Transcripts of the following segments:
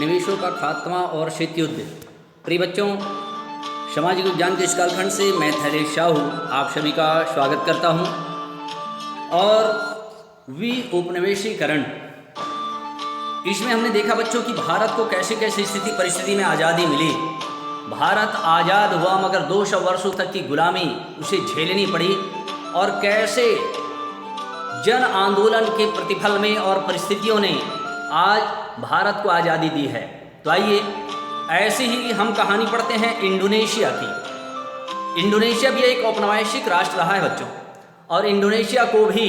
उपनिवेशों का खात्मा और शीत युद्ध। प्रिय बच्चों, सामाजिक विज्ञान के इस कालखंड से मैं थैलेश शाहू आप सभी का स्वागत करता हूं। और उपनिवेशीकरण, इसमें हमने देखा बच्चों कि भारत को कैसे कैसे स्थिति परिस्थिति में आज़ादी मिली। भारत आज़ाद हुआ मगर 200 वर्षों तक की गुलामी उसे झेलनी पड़ी, और कैसे जन आंदोलन के प्रतिफल में और परिस्थितियों ने आज भारत को आज़ादी दी है। तो आइए ऐसे ही हम कहानी पढ़ते हैं इंडोनेशिया की। इंडोनेशिया भी एक औपनिवेशिक राष्ट्र रहा है बच्चों, और इंडोनेशिया को भी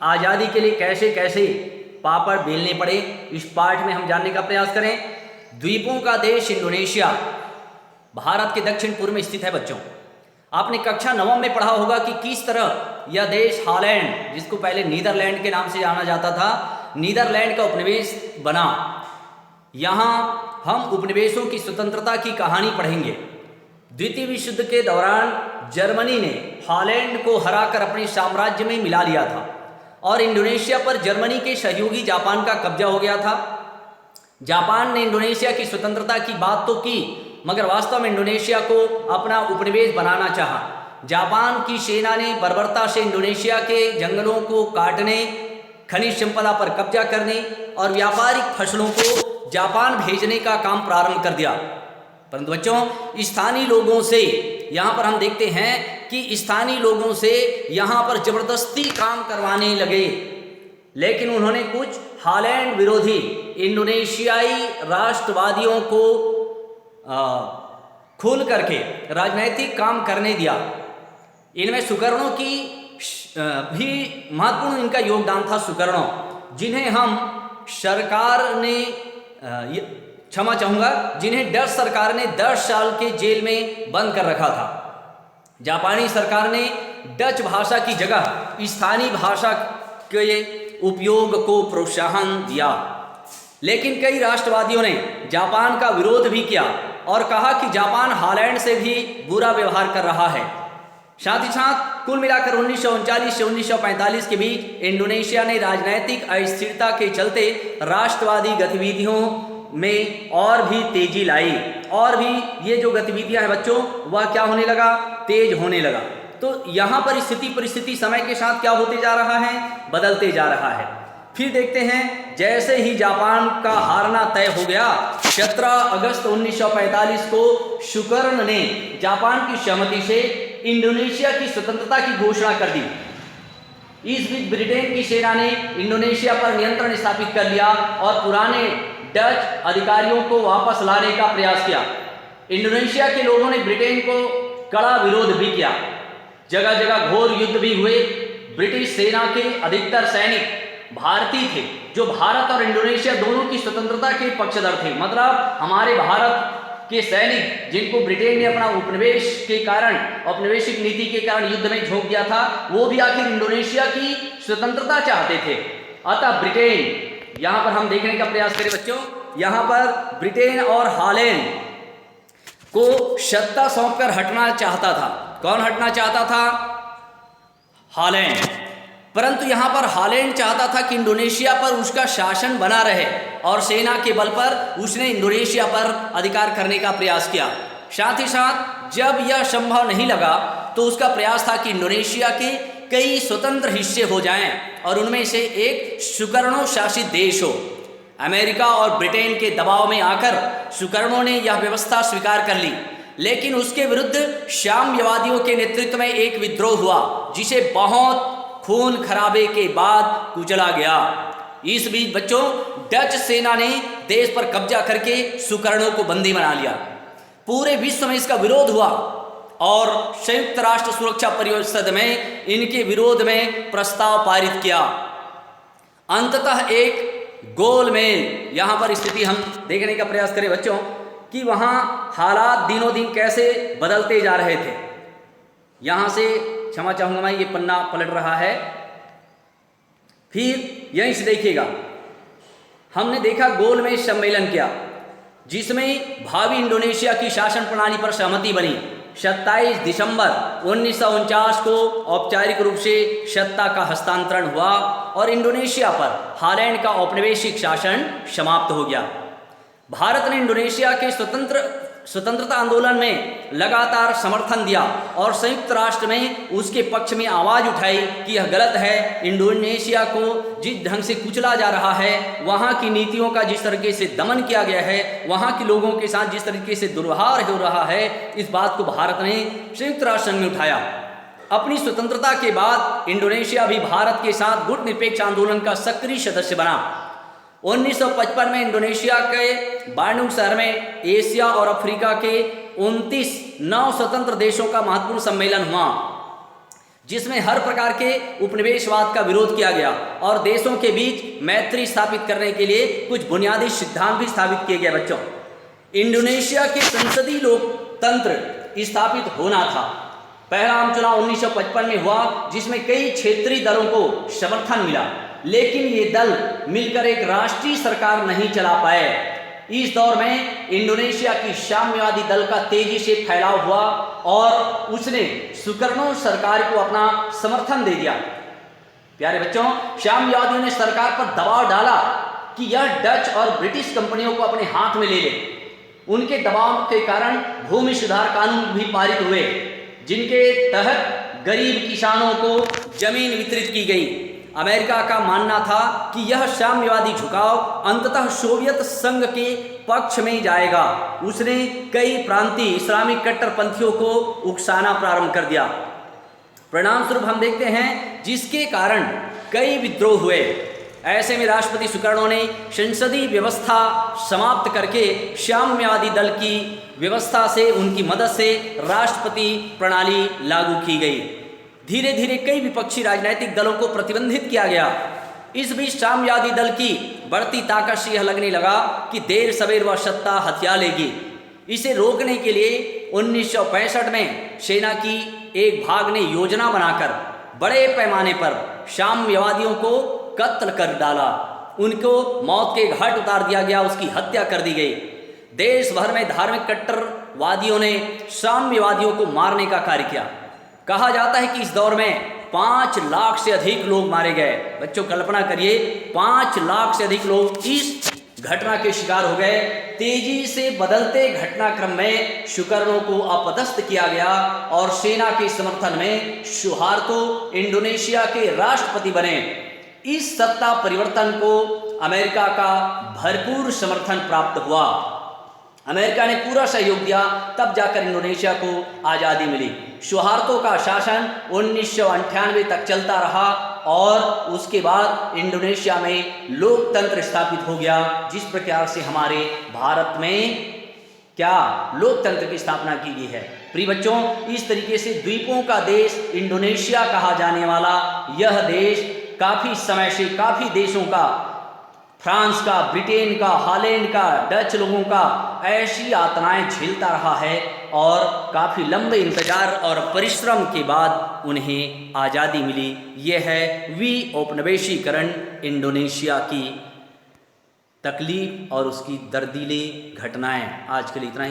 आज़ादी के लिए कैसे कैसे पापड़ बेलने पड़े, इस पाठ में हम जानने का प्रयास करें। द्वीपों का देश इंडोनेशिया भारत के दक्षिण पूर्व में स्थित है बच्चों। आपने कक्षा 9 में पढ़ा होगा कि किस तरह यह देश हॉलैंड, जिसको पहले नीदरलैंड के नाम से जाना जाता था, नीदरलैंड का उपनिवेश बना। यहाँ हम उपनिवेशों की स्वतंत्रता की कहानी पढ़ेंगे। द्वितीय विश्व युद्ध के दौरान जर्मनी ने हॉलैंड को हराकर अपने साम्राज्य में मिला लिया था, और इंडोनेशिया पर जर्मनी के सहयोगी जापान का कब्जा हो गया था। जापान ने इंडोनेशिया की स्वतंत्रता की बात तो की, मगर वास्तव में इंडोनेशिया को अपना उपनिवेश बनाना चाहा। जापान की सेना ने बर्बरता से इंडोनेशिया के जंगलों को काटने, खनिज संपदा पर कब्जा करने और व्यापारिक फसलों को जापान भेजने का काम प्रारंभ कर दिया। परंतु बच्चों, स्थानीय लोगों से यहाँ पर हम देखते हैं कि स्थानीय लोगों से यहाँ पर जबरदस्ती काम करवाने लगे, लेकिन उन्होंने कुछ हॉलैंड विरोधी इंडोनेशियाई राष्ट्रवादियों को खुल करके राजनैतिक काम करने दिया। इनमें सुकर्णों की भी महत्वपूर्ण इनका योगदान था। सुकर्णों, जिन्हें हम सरकार ने क्षमा चाहूँगा, जिन्हें डच सरकार ने 10 साल के जेल में बंद कर रखा था। जापानी सरकार ने डच भाषा की जगह स्थानीय भाषा के उपयोग को प्रोत्साहन दिया, लेकिन कई राष्ट्रवादियों ने जापान का विरोध भी किया और कहा कि जापान हॉलैंड से भी बुरा व्यवहार कर रहा है। साथ ही साथ कुल मिलाकर 1939 से 1945 के बीच इंडोनेशिया ने राजनैतिक अस्थिरता के चलते राष्ट्रवादी गतिविधियों में और भी तेजी लाई, और भी ये जो गतिविधियां हैं बच्चों, वह क्या होने लगा, तेज होने लगा। तो यहाँ पर स्थिति परिस्थिति समय के साथ क्या होते जा रहा है, बदलते जा रहा है। फिर देखते हैं, जैसे ही जापान का हारना तय हो गया, 17 अगस्त 1945 को सुकर्ण ने जापान की सहमति से इंडोनेशिया की स्वतंत्रता की घोषणा कर दी। इस बीच ब्रिटेन की सेना ने इंडोनेशिया पर नियंत्रण स्थापित कर लिया और पुराने डच अधिकारियों को वापस लाने का प्रयास किया। इंडोनेशिया के लोगों ने ब्रिटेन को कड़ा विरोध भी किया। जगह जगह घोर युद्ध भी हुए। ब्रिटिश सेना के अधिकतर सैनिक भारतीय थे, जो भारत और इंडोनेशिया दोनों की स्वतंत्रता के पक्षधर थे। मतलब हमारे भारत के सैनिक, जिनको ब्रिटेन ने अपना उपनिवेश के कारण, औपनिवेशिक नीति के कारण युद्ध में झोंक दिया था, वो भी आखिर इंडोनेशिया की स्वतंत्रता चाहते थे। अतः ब्रिटेन, यहाँ पर हम देखने का प्रयास करें बच्चों, यहाँ पर ब्रिटेन और हॉलैंड को सत्ता सौंपकर हटना चाहता था। कौन हटना चाहता था? हॉलैंड। परंतु यहाँ पर हॉलैंड चाहता था कि इंडोनेशिया पर उसका शासन बना रहे, और सेना के बल पर उसने इंडोनेशिया पर अधिकार करने का प्रयास किया। साथ ही साथ जब यह संभव नहीं लगा, तो उसका प्रयास था कि इंडोनेशिया के कई स्वतंत्र हिस्से हो जाएं, और उनमें से एक सुकर्णों शासित देश हो। अमेरिका और ब्रिटेन के दबाव में आकर सुकर्णों ने यह व्यवस्था स्वीकार कर ली, लेकिन उसके विरुद्ध साम्यवादियों के नेतृत्व में एक विद्रोह हुआ, जिसे बहुत खून खराबे के बाद कुचला गया। इस बीच बच्चों, डच सेना ने देश पर कब्जा करके सुकर्णों को बंदी बना लिया। पूरे विश्व में इसका विरोध हुआ, और संयुक्त राष्ट्र सुरक्षा परिषद में इनके विरोध में प्रस्ताव पारित किया। अंततः एक गोलमेल, यहाँ पर स्थिति हम देखने का प्रयास करें बच्चों कि वहाँ हालात दिनों दिन कैसे बदलते जा रहे थे। यहाँ से क्षमा चाहूँगा मैं, ये पन्ना पलट रहा है। फिर यहीं से देखिएगा, हमने देखा गोलमेज सम्मेलन किया, जिसमें भावी इंडोनेशिया की शासन प्रणाली पर सहमति बनी। 27 दिसंबर 1949 को औपचारिक रूप से सत्ता का हस्तांतरण हुआ और इंडोनेशिया पर हॉलैंड का औपनिवेशिक शासन समाप्त हो गया। भारत ने इंडोनेशिया के स्वतंत्रता आंदोलन में लगातार समर्थन दिया और संयुक्त राष्ट्र में उसके पक्ष में आवाज़ उठाई कि यह गलत है। इंडोनेशिया को जिस ढंग से कुचला जा रहा है, वहाँ की नीतियों का जिस तरीके से दमन किया गया है, वहाँ के लोगों के साथ जिस तरीके से दुर्व्यवहार हो रहा है, इस बात को भारत ने संयुक्त राष्ट्र संघ में उठाया। अपनी स्वतंत्रता के बाद इंडोनेशिया भी भारत के साथ गुट निरपेक्ष आंदोलन का सक्रिय सदस्य बना। 1955 में इंडोनेशिया के बांडुंग शहर में एशिया और अफ्रीका के 29 नौ स्वतंत्र देशों का महत्वपूर्ण सम्मेलन हुआ, जिसमें हर प्रकार के उपनिवेशवाद का विरोध किया गया और देशों के बीच मैत्री स्थापित करने के लिए कुछ बुनियादी सिद्धांत भी स्थापित किए गए। बच्चों, इंडोनेशिया के संसदीय लोकतंत्र स्थापित होना था। पहला आम चुनाव 1955 में हुआ, जिसमें कई क्षेत्रीय दलों को समर्थन मिला, लेकिन ये दल मिलकर एक राष्ट्रीय सरकार नहीं चला पाए। इस दौर में इंडोनेशिया की साम्यवादी दल का तेजी से फैलाव हुआ और उसने सुकर्नो सरकार को अपना समर्थन दे दिया। प्यारे बच्चों, साम्यवादियों ने सरकार पर दबाव डाला कि यह डच और ब्रिटिश कंपनियों को अपने हाथ में ले ले। उनके दबाव के कारण भूमि सुधार कानून भी पारित हुए, जिनके तहत गरीब किसानों को जमीन वितरित की गई। अमेरिका का मानना था कि यह साम्यवादी झुकाव अंततः सोवियत संघ के पक्ष में जाएगा। उसने कई प्रांतीय इस्लामिक कट्टरपंथियों को उकसाना प्रारंभ कर दिया। परिणाम स्वरूप हम देखते हैं जिसके कारण कई विद्रोह हुए। ऐसे में राष्ट्रपति सुकर्नो ने संसदीय व्यवस्था समाप्त करके साम्यवादी दल की व्यवस्था से, उनकी मदद से राष्ट्रपति प्रणाली लागू की गई। धीरे धीरे कई विपक्षी राजनीतिक दलों को प्रतिबंधित किया गया। इस बीच साम्यवादी दल की बढ़ती ताकत से यह लगने लगा कि देर सवेर वह सत्ता हथिया लेगी। इसे रोकने के लिए 1965 में सेना की एक भाग ने योजना बनाकर बड़े पैमाने पर साम्यवादियों को कत्ल कर डाला। उनको मौत के घाट उतार दिया गया, उसकी हत्या कर दी गई। देश भर में धार्मिक कट्टरवादियों ने साम्यवादियों को मारने का कार्य किया। कहा जाता है कि इस दौर में 5 लाख से अधिक लोग मारे गए। बच्चों, कल्पना करिए, 5 लाख से अधिक लोग इस घटना के शिकार हो गए। तेजी से बदलते घटनाक्रम में सुकर्नो को अपदस्थ किया गया और सेना के समर्थन में सुहार्तो इंडोनेशिया के राष्ट्रपति बने। इस सत्ता परिवर्तन को अमेरिका का भरपूर समर्थन प्राप्त हुआ। अमेरिका ने पूरा सहयोग दिया, तब जाकर इंडोनेशिया को आज़ादी मिली। सुहार्तो का शासन 1998 तक चलता रहा और उसके बाद इंडोनेशिया में लोकतंत्र स्थापित हो गया। जिस प्रकार से हमारे भारत में क्या लोकतंत्र की स्थापना की गई है। प्रिय बच्चों, इस तरीके से द्वीपों का देश इंडोनेशिया कहा जाने वाला यह देश काफ़ी समय से काफ़ी देशों का, फ्रांस का, ब्रिटेन का, हॉलैंड का, डच लोगों का ऐसी यातनाएं झेलता रहा है और काफ़ी लंबे इंतजार और परिश्रम के बाद उन्हें आज़ादी मिली। यह है औपनिवेशीकरण इंडोनेशिया की तकलीफ और उसकी दर्दीली घटनाएं। आज के लिए इतना ही।